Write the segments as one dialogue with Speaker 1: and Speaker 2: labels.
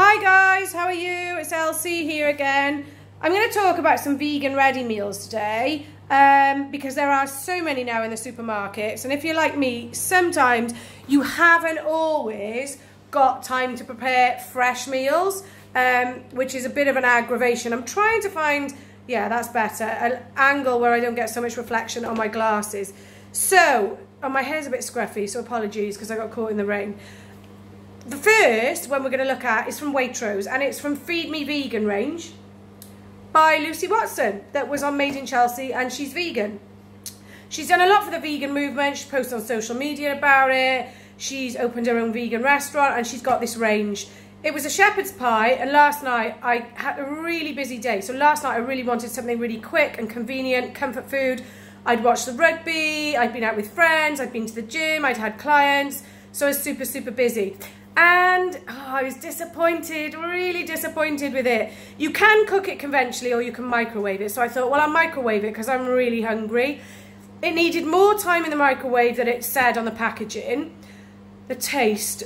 Speaker 1: Hi guys, how are you? It's Elsie here again. I'm going to talk about some vegan ready meals today because there are so many now in the supermarkets, and if you're like me, sometimes you haven't always got time to prepare fresh meals, which is a bit of an aggravation. I'm trying to find, yeah, that's better, an angle where I don't get so much reflection on my glasses. So, my hair's a bit scruffy, so apologies because I got caught in the rain. The first one we're going to look at is from Waitrose, and it's from Feed Me Vegan range by Lucy Watson, that was on Made in Chelsea, and she's vegan. She's done a lot for the vegan movement. She posts on social media about it. She's opened her own vegan restaurant, and she's got this range. It was a shepherd's pie, and last night I had a really busy day. So last night I really wanted something really quick and convenient, comfort food. I'd watched the rugby, I'd been out with friends, I'd been to the gym, I'd had clients, so I was super busy. And I was disappointed, really disappointed with it. You can cook it conventionally or you can microwave it. So I thought, well, I'll microwave it because I'm really hungry. It needed more time in the microwave than it said on the packaging. The taste,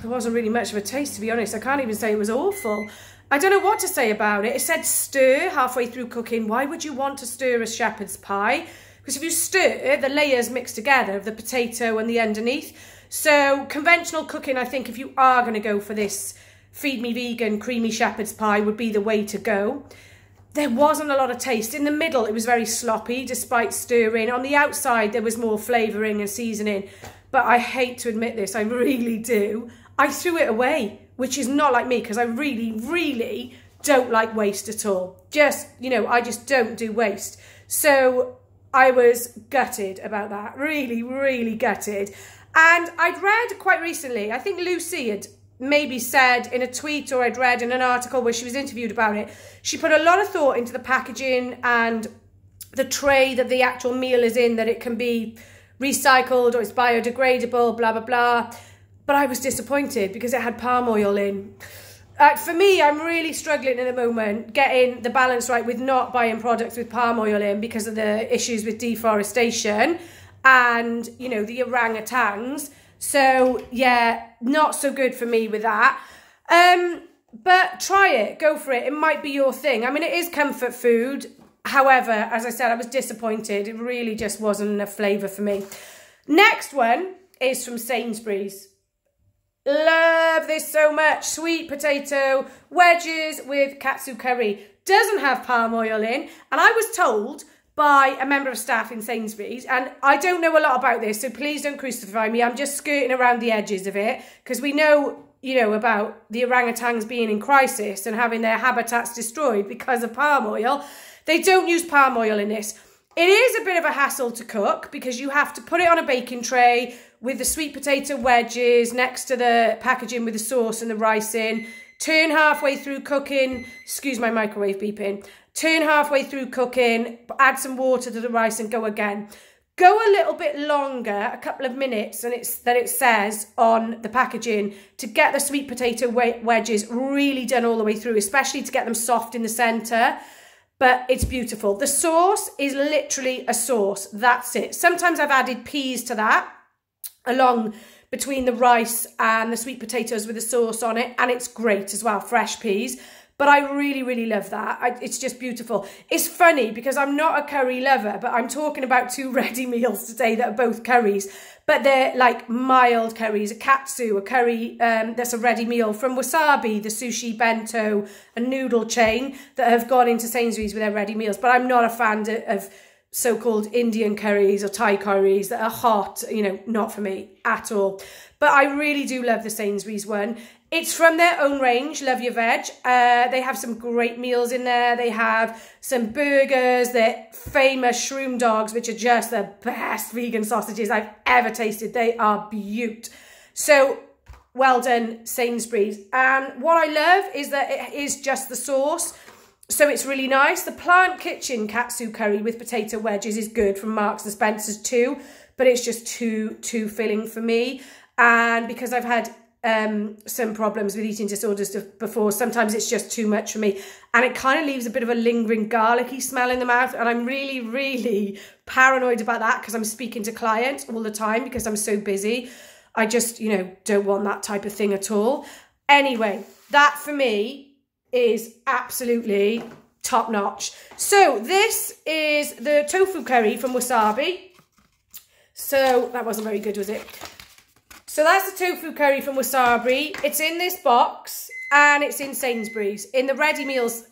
Speaker 1: there wasn't really much of a taste, to be honest. I can't even say it was awful. I don't know what to say about it. It said stir halfway through cooking. Why would you want to stir a shepherd's pie? Because if you stir, the layers mix together of the potato and the underneath. So conventional cooking, I think if you are going to go for this Feed Me Vegan creamy shepherd's pie, would be the way to go. There wasn't a lot of taste. In the middle, it was very sloppy despite stirring. On the outside, there was more flavouring and seasoning. But I hate to admit this, I really do. I threw it away, which is not like me because I really don't like waste at all. Just, you know, I just don't do waste. So I was gutted about that, really gutted. And I'd read quite recently, I think Lucy had maybe said in a tweet, or I'd read in an article where she was interviewed about it, she put a lot of thought into the packaging and the tray that the actual meal is in, that it can be recycled or it's biodegradable, blah, blah, blah. But I was disappointed because it had palm oil in. For me, I'm really struggling at the moment getting the balance right with not buying products with palm oil in because of the issues with deforestation and, you know, the orangutans. So, yeah, not so good for me with that. But try it. Go for it. It might be your thing. I mean, it is comfort food. However, as I said, I was disappointed. It really just wasn't enough flavour for me. Next one is from Sainsbury's. Love this so much. Sweet potato wedges with katsu curry. Doesn't have palm oil in. And I was told by a member of staff in Sainsbury's, and I don't know a lot about this, so please don't crucify me. I'm just skirting around the edges of it because we know, you know, about the orangutans being in crisis and having their habitats destroyed because of palm oil. They don't use palm oil in this. It is a bit of a hassle to cook because you have to put it on a baking tray with the sweet potato wedges next to the packaging with the sauce and the rice in. Turn halfway through cooking, excuse my microwave beeping, turn halfway through cooking, add some water to the rice and go again. Go a little bit longer, a couple of minutes, than it says on the packaging to get the sweet potato wedges really done all the way through, especially to get them soft in the centre. But it's beautiful. The sauce is literally a sauce. That's it. Sometimes I've added peas to that, along between the rice and the sweet potatoes with the sauce on it. And it's great as well, fresh peas. But I really love that. It's just beautiful. It's funny because I'm not a curry lover, but I'm talking about two ready meals today that are both curries. But they're like mild curries, a katsu, a curry that's a ready meal from Wasabi, the sushi bento and noodle chain that have gone into Sainsbury's with their ready meals. But I'm not a fan of so-called Indian curries or Thai curries that are hot, you know, not for me at all. But I really do love the Sainsbury's one. It's from their own range, Love Your Veg. They have some great meals in there. They have some burgers, their famous shroom dogs, which are just the best vegan sausages I've ever tasted. They are beaut. So well done, Sainsbury's. And what I love is that it is just the sauce. So it's really nice. The Plant Kitchen katsu curry with potato wedges is good from Marks and Spencer's too, but it's just too filling for me. And because I've had some problems with eating disorders before, sometimes it's just too much for me, and it kind of leaves a bit of a lingering garlicky smell in the mouth, and I'm really paranoid about that because I'm speaking to clients all the time because I'm so busy. I just, you know, don't want that type of thing at all. Anyway, that for me is absolutely top notch. So this is the tofu curry from Wasabi. So that wasn't very good, was it? So that's the tofu curry from Wasabi. It's in this box and it's in Sainsbury's in the ready meals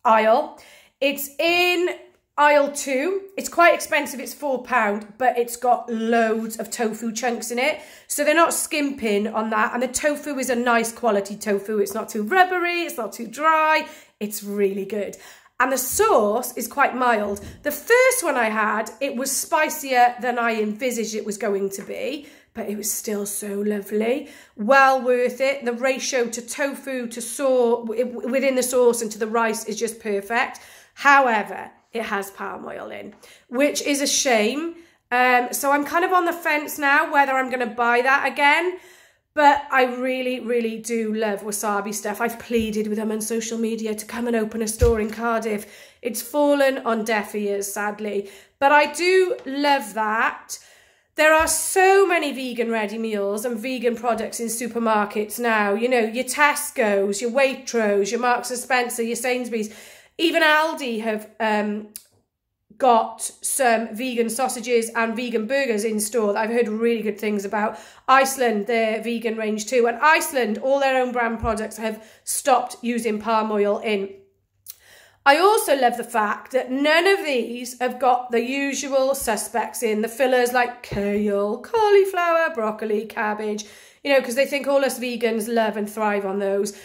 Speaker 1: aisle. It's in aisle 2. It's quite expensive. It's £4, but it's got loads of tofu chunks in it. So they're not skimping on that. And the tofu is a nice quality tofu. It's not too rubbery. It's not too dry. It's really good. And the sauce is quite mild. The first one I had, it was spicier than I envisaged it was going to be, but it was still so lovely. Well worth it. The ratio to tofu to sauce, within the sauce and to the rice is just perfect. However, it has palm oil in, which is a shame. So I'm kind of on the fence now whether I'm going to buy that again. But I really, really do love Wasabi stuff. I've pleaded with them on social media to come and open a store in Cardiff. It's fallen on deaf ears, sadly. But I do love that. There are so many vegan ready meals and vegan products in supermarkets now. You know, your Tesco's, your Waitrose, your Marks and Spencer, your Sainsbury's. Even Aldi have got some vegan sausages and vegan burgers in store that I've heard really good things about. Iceland, their vegan range too. And Iceland, all their own brand products have stopped using palm oil in. I also love the fact that none of these have got the usual suspects in. The fillers like kale, cauliflower, broccoli, cabbage, you know, because they think all us vegans love and thrive on those.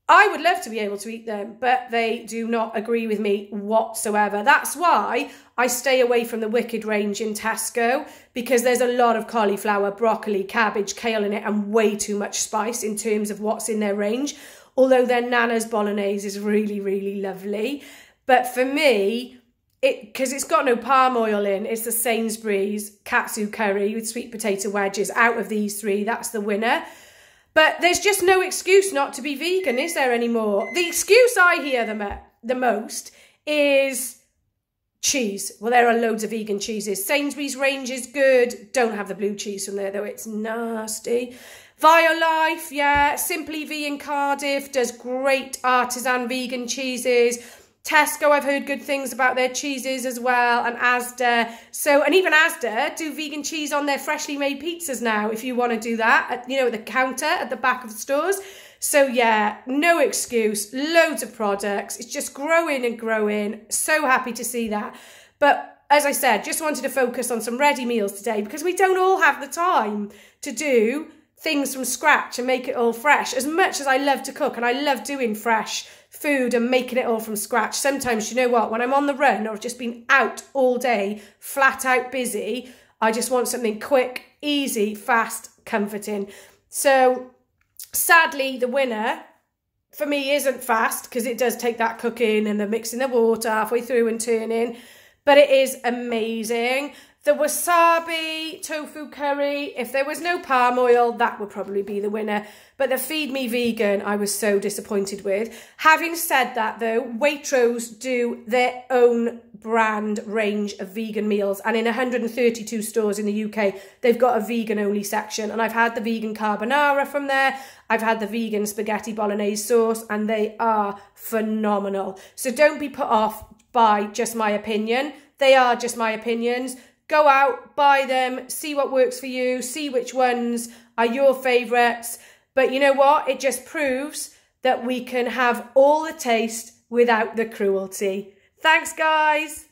Speaker 1: I would love to be able to eat them, but they do not agree with me whatsoever. That's why I stay away from the Wicked range in Tesco, because there's a lot of cauliflower, broccoli, cabbage, kale in it and way too much spice in terms of what's in their range. Although their Nana's Bolognese is really, really lovely. But for me, because it's got no palm oil in, it's the Sainsbury's katsu curry with sweet potato wedges. Out of these 3, that's the winner. But there's just no excuse not to be vegan, is there anymore? The excuse I hear the most is cheese. Well, there are loads of vegan cheeses. Sainsbury's range is good. Don't have the blue cheese from there, though. It's nasty. Violife, yeah. Simply V in Cardiff does great artisan vegan cheeses. Tesco, I've heard good things about their cheeses as well, and Asda. So, and even Asda do vegan cheese on their freshly made pizzas now, if you want to do that, at the counter at the back of the stores. So yeah, no excuse, loads of products. It's just growing and growing. So happy to see that. But as I said, just wanted to focus on some ready meals today, because we don't all have the time to do things from scratch and make it all fresh. As much as I love to cook and I love doing fresh food and making it all from scratch, sometimes, you know what, when I'm on the run or just been out all day, flat out busy, I just want something quick, easy, fast, comforting. So sadly, the winner for me isn't fast, because it does take that cooking and the mixing the water halfway through and turning, but it is amazing. The wasabi tofu curry, if there was no palm oil, that would probably be the winner. But the Feed Me Vegan, I was so disappointed with. Having said that, though, Waitrose do their own brand range of vegan meals. And in 132 stores in the UK, they've got a vegan-only section. And I've had the vegan carbonara from there. I've had the vegan spaghetti bolognese sauce, and they are phenomenal. So don't be put off by just my opinion. They are just my opinions. Go out, buy them, see what works for you, see which ones are your favourites. But you know what? It just proves that we can have all the taste without the cruelty. Thanks, guys.